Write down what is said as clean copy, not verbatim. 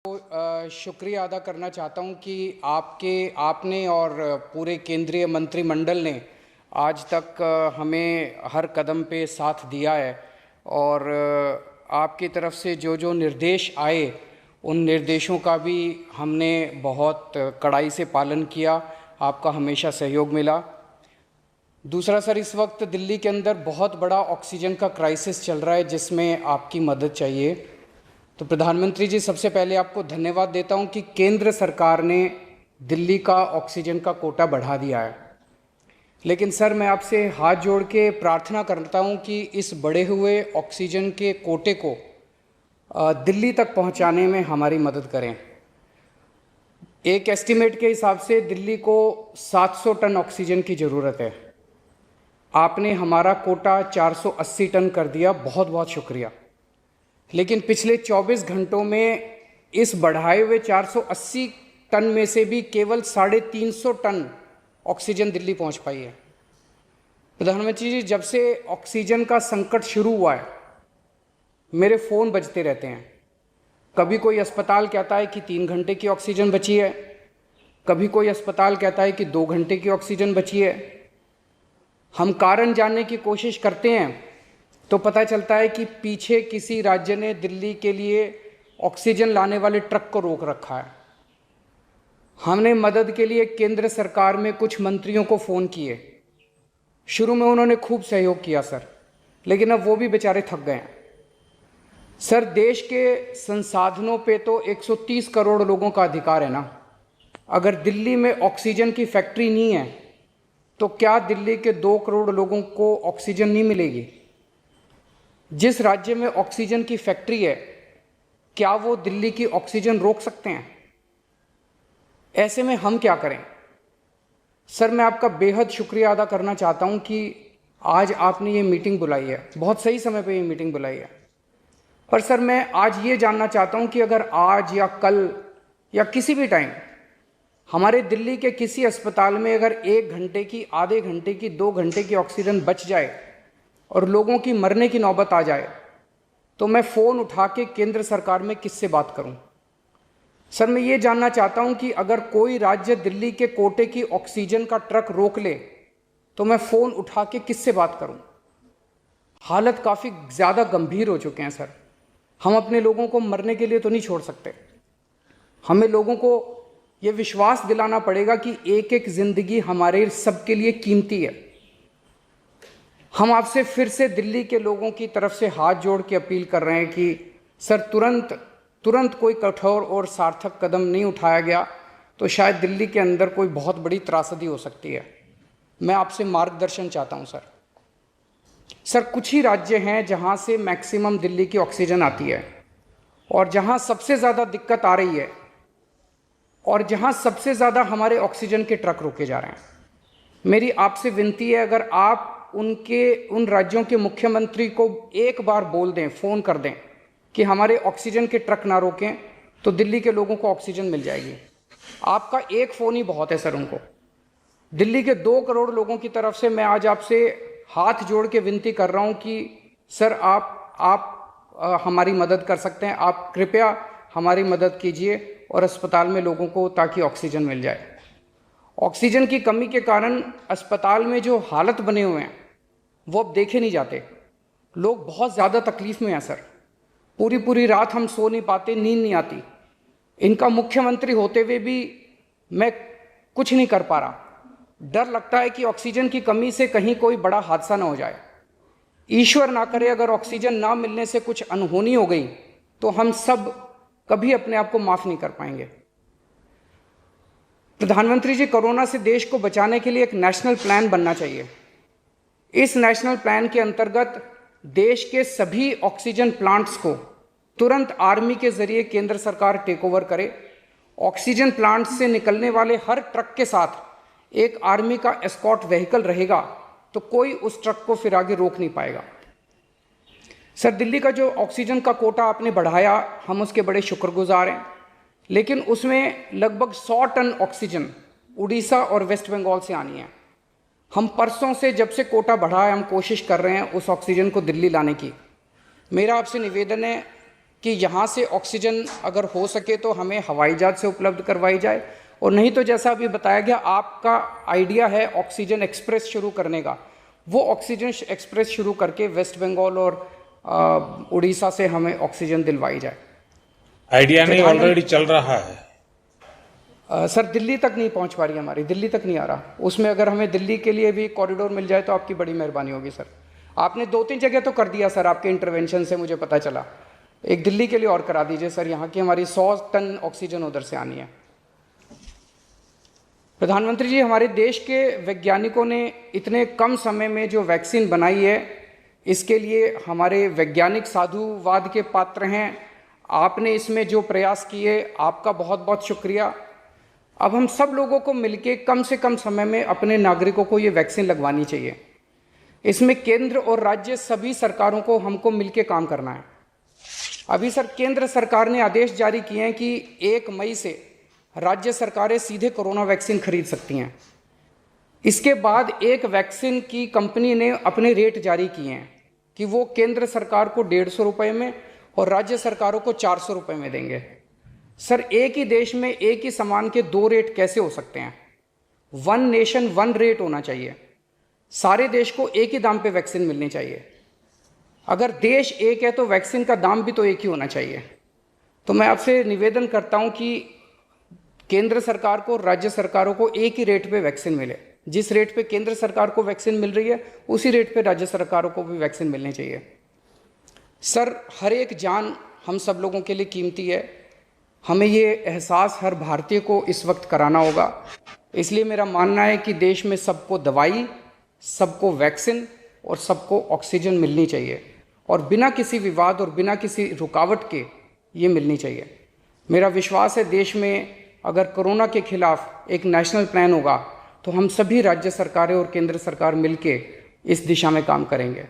शुक्रिया अदा करना चाहता हूं कि आपने और पूरे केंद्रीय मंत्रिमंडल ने आज तक हमें हर कदम पे साथ दिया है और आपकी तरफ से जो जो निर्देश आए उन निर्देशों का भी हमने बहुत कड़ाई से पालन किया। आपका हमेशा सहयोग मिला। दूसरा सर, इस वक्त दिल्ली के अंदर बहुत बड़ा ऑक्सीजन का क्राइसिस चल रहा है जिसमें आपकी मदद चाहिए। तो प्रधानमंत्री जी, सबसे पहले आपको धन्यवाद देता हूं कि केंद्र सरकार ने दिल्ली का ऑक्सीजन का कोटा बढ़ा दिया है। लेकिन सर, मैं आपसे हाथ जोड़ के प्रार्थना करता हूं कि इस बढ़े हुए ऑक्सीजन के कोटे को दिल्ली तक पहुंचाने में हमारी मदद करें। एक एस्टीमेट के हिसाब से दिल्ली को 700 टन ऑक्सीजन की ज़रूरत है। आपने हमारा कोटा 480 टन कर दिया, बहुत बहुत शुक्रिया। लेकिन पिछले 24 घंटों में इस बढ़ाए हुए 480 टन में से भी केवल 350 टन ऑक्सीजन दिल्ली पहुंच पाई है। प्रधानमंत्री जी, जब से ऑक्सीजन का संकट शुरू हुआ है मेरे फ़ोन बजते रहते हैं। कभी कोई अस्पताल कहता है कि 3 घंटे की ऑक्सीजन बची है, कभी कोई अस्पताल कहता है कि 2 घंटे की ऑक्सीजन बची है। हम कारण जानने की कोशिश करते हैं तो पता चलता है कि पीछे किसी राज्य ने दिल्ली के लिए ऑक्सीजन लाने वाले ट्रक को रोक रखा है। हमने मदद के लिए केंद्र सरकार में कुछ मंत्रियों को फ़ोन किए। शुरू में उन्होंने खूब सहयोग किया सर, लेकिन अब वो भी बेचारे थक गए हैं। सर, देश के संसाधनों पे तो 130 करोड़ लोगों का अधिकार है ना। अगर दिल्ली में ऑक्सीजन की फैक्ट्री नहीं है तो क्या दिल्ली के 2 करोड़ लोगों को ऑक्सीजन नहीं मिलेगी? जिस राज्य में ऑक्सीजन की फैक्ट्री है, क्या वो दिल्ली की ऑक्सीजन रोक सकते हैं? ऐसे में हम क्या करें? सर, मैं आपका बेहद शुक्रिया अदा करना चाहता हूं कि आज आपने ये मीटिंग बुलाई है। बहुत सही समय पे ये मीटिंग बुलाई है। पर सर, मैं आज ये जानना चाहता हूं कि अगर आज या कल या किसी भी टाइम हमारे दिल्ली के किसी अस्पताल में अगर 1 घंटे की, आधे घंटे की, 2 घंटे की ऑक्सीजन बच जाए और लोगों की मरने की नौबत आ जाए तो मैं फ़ोन उठा के केंद्र सरकार में किससे बात करूं? सर, मैं ये जानना चाहता हूं कि अगर कोई राज्य दिल्ली के कोटे की ऑक्सीजन का ट्रक रोक ले तो मैं फ़ोन उठा के किससे बात करूं? हालत काफ़ी ज़्यादा गंभीर हो चुके हैं सर। हम अपने लोगों को मरने के लिए तो नहीं छोड़ सकते। हमें लोगों को ये विश्वास दिलाना पड़ेगा कि एक एक ज़िंदगी हमारे सबके लिए कीमती है। हम आपसे फिर से दिल्ली के लोगों की तरफ से हाथ जोड़ के अपील कर रहे हैं कि सर, तुरंत कोई कठोर और सार्थक कदम नहीं उठाया गया तो शायद दिल्ली के अंदर कोई बहुत बड़ी त्रासदी हो सकती है। मैं आपसे मार्गदर्शन चाहता हूं सर। सर, कुछ ही राज्य हैं जहां से मैक्सिमम दिल्ली की ऑक्सीजन आती है और जहां सबसे ज़्यादा दिक्कत आ रही है और जहां सबसे ज़्यादा हमारे ऑक्सीजन के ट्रक रोके जा रहे हैं। मेरी आपसे विनती है, अगर आप उन राज्यों के मुख्यमंत्री को एक बार बोल दें, फ़ोन कर दें कि हमारे ऑक्सीजन के ट्रक ना रोकें तो दिल्ली के लोगों को ऑक्सीजन मिल जाएगी। आपका एक फ़ोन ही बहुत है सर उनको। दिल्ली के 2 करोड़ लोगों की तरफ से मैं आज आपसे हाथ जोड़ के विनती कर रहा हूं कि सर, आप हमारी मदद कर सकते हैं। आप कृपया हमारी मदद कीजिए और अस्पताल में लोगों को, ताकि ऑक्सीजन मिल जाए। ऑक्सीजन की कमी के कारण अस्पताल में जो हालत बने हुए हैं वो अब देखे नहीं जाते। लोग बहुत ज़्यादा तकलीफ़ में हैं सर। पूरी रात हम सो नहीं पाते, नींद नहीं आती। इनका मुख्यमंत्री होते हुए भी मैं कुछ नहीं कर पा रहा। डर लगता है कि ऑक्सीजन की कमी से कहीं कोई बड़ा हादसा ना हो जाए। ईश्वर ना करे, अगर ऑक्सीजन ना मिलने से कुछ अनहोनी हो गई तो हम सब कभी अपने आप को माफ़ नहीं कर पाएंगे। प्रधानमंत्री जी, कोरोना से देश को बचाने के लिए एक नेशनल प्लान बनना चाहिए। इस नेशनल प्लान के अंतर्गत देश के सभी ऑक्सीजन प्लांट्स को तुरंत आर्मी के जरिए केंद्र सरकार टेक ओवर करे। ऑक्सीजन प्लांट्स से निकलने वाले हर ट्रक के साथ एक आर्मी का एस्कॉर्ट व्हीकल रहेगा तो कोई उस ट्रक को फिर आगे रोक नहीं पाएगा। सर, दिल्ली का जो ऑक्सीजन का कोटा आपने बढ़ाया, हम उसके बड़े शुक्रगुजार हैं। लेकिन उसमें लगभग 100 टन ऑक्सीजन उड़ीसा और वेस्ट बंगाल से आनी है। हम परसों से, जब से कोटा बढ़ा है, हम कोशिश कर रहे हैं उस ऑक्सीजन को दिल्ली लाने की। मेरा आपसे निवेदन है कि यहाँ से ऑक्सीजन अगर हो सके तो हमें हवाई जहाज से उपलब्ध करवाई जाए, और नहीं तो जैसा अभी बताया गया आपका आइडिया है ऑक्सीजन एक्सप्रेस शुरू करने का, वो ऑक्सीजन एक्सप्रेस शुरू करके वेस्ट बंगाल और उड़ीसा से हमें ऑक्सीजन दिलवाई जाए। आइडिया नहीं, ऑलरेडी चल रहा है। सर दिल्ली तक नहीं पहुंच पा रही हमारी, दिल्ली तक नहीं आ रहा। उसमें अगर हमें दिल्ली के लिए भी कॉरिडोर मिल जाए तो आपकी बड़ी मेहरबानी होगी सर। आपने 2-3 जगह तो कर दिया सर, आपके इंटरवेंशन से मुझे पता चला। एक दिल्ली के लिए और करा दीजिए सर, यहाँ की हमारी 100 टन ऑक्सीजन उधर से आनी है। प्रधानमंत्री जी, हमारे देश के वैज्ञानिकों ने इतने कम समय में जो वैक्सीन बनाई है, इसके लिए हमारे वैज्ञानिक साधुवाद के पात्र हैं। आपने इसमें जो प्रयास किए, आपका बहुत बहुत शुक्रिया। अब हम सब लोगों को मिलके कम से कम समय में अपने नागरिकों को ये वैक्सीन लगवानी चाहिए। इसमें केंद्र और राज्य सभी सरकारों को हमको मिलके काम करना है। अभी सर केंद्र सरकार ने आदेश जारी किए हैं कि 1 मई से राज्य सरकारें सीधे कोरोना वैक्सीन खरीद सकती हैं। इसके बाद एक वैक्सीन की कंपनी ने अपने रेट जारी किए हैं कि वो केंद्र सरकार को 150 रुपये में और राज्य सरकारों को 400 रुपये में देंगे। सर एक ही देश में एक ही सामान के 2 रेट कैसे हो सकते हैं? 1 नेशन 1 रेट होना चाहिए। सारे देश को एक ही दाम पे वैक्सीन मिलनी चाहिए। अगर देश एक है तो वैक्सीन का दाम भी तो एक ही होना चाहिए। तो मैं आपसे निवेदन करता हूं कि केंद्र सरकार को, राज्य सरकारों को एक ही रेट पे वैक्सीन मिले। जिस रेट पे केंद्र सरकार को वैक्सीन मिल रही है, उसी रेट पे राज्य सरकारों को भी वैक्सीन मिलनी चाहिए। सर हर एक जान हम सब लोगों के लिए कीमती है। हमें ये एहसास हर भारतीय को इस वक्त कराना होगा। इसलिए मेरा मानना है कि देश में सबको दवाई, सबको वैक्सीन और सबको ऑक्सीजन मिलनी चाहिए, और बिना किसी विवाद और बिना किसी रुकावट के ये मिलनी चाहिए। मेरा विश्वास है देश में अगर कोरोना के खिलाफ एक नेशनल प्लान होगा तो हम सभी राज्य सरकारें और केंद्र सरकार मिलके इस दिशा में काम करेंगे।